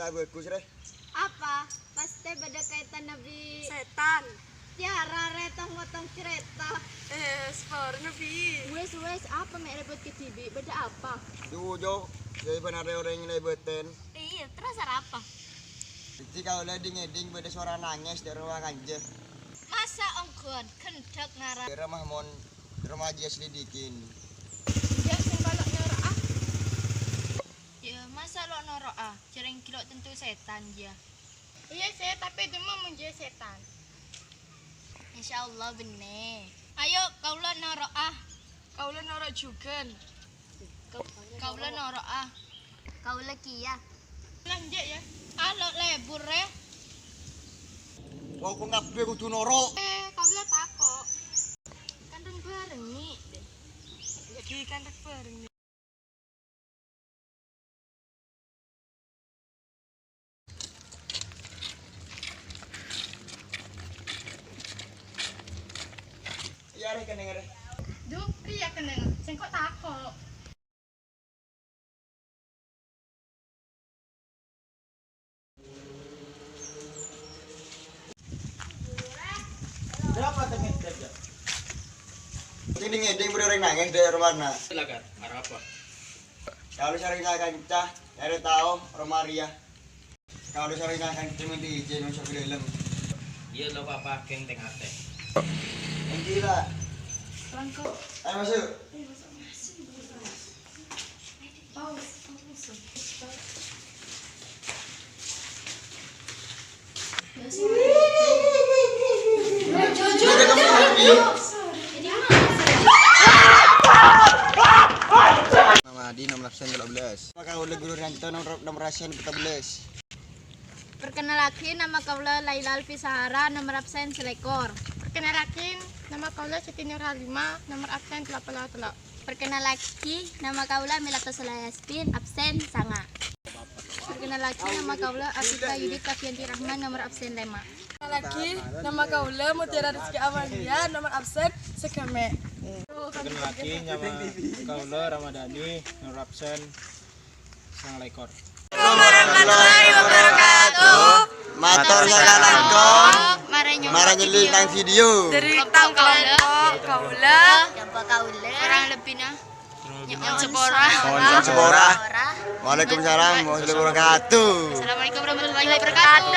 cerita bagus deh. Apa? Pasti beda kaitan Nabi Setan. Tiara retong motong cerita. Spor Nabi. Wes apa mek ribet ke TV? Beda apa? Tuh Jo, jadi benar orang yang lebetin. Iya, terus apa? Jadi kalau lagi ngeding beda suara nangis dari ruang aja. Masa ongkon kendek ngarang. Di rumah mon remaja selidikin. Ya sing balok norok ah. Ya masa lo norok ah? Jarang kilo tentu setan ya. Iya saya tapi dia mau menjadi setan. Insya Allah bener. Ayo kaulah norok ah. Kaulah norok juga. Kaulah norok ah. Kaulah kia. Lanjut ya. Alo lebur ya. Wah, kok ngapain kudu norok? Kaulah takok. Kandung bareng nih. Jadi kandek bareng. Iya deh kan denger. Duh, pria kendeng. Sing kok takok. Berapa tengah aja? Ini ngeding beri orang nangis dari mana? Silakan, arah apa? Kalau sering akan cah, dari tahu Romaria. Kalau sering akan cuma diizin masuk ke dalam. Iya lo papa geng tengah teh. Yang gila. Langkau. Ayo masuk. Nama Adi nomor absen 12. Maka oleh guru Ranto nomor absen 14. Perkenalkan nama kaula Laila Alfisahara, nomor absen selekor. Perkenalkan nama kaula Siti Nur Halimah, nomor absen 88. Perkenalkan nama kaula Melata Selayaspin, absen sanga. Perkenalkan nama kaula Asita Yudit Kafianti Rahman, nomor absen 5. Lagi nama kaula Mutiara Rizky Amalia, nomor absen segame. Perkenalkan nama kaula Ramadhani, nomor absen sang lekor. Warahmatullahi wabarakatuh. Matur sakalangkong. Marah nyeli nang video. Dari kaula. Jumpa kaula. Orang lebih nah. Yang Sepora. Mohon Sepora. Waalaikumsalam warahmatullahi wabarakatuh. Assalamualaikum warahmatullahi wabarakatuh.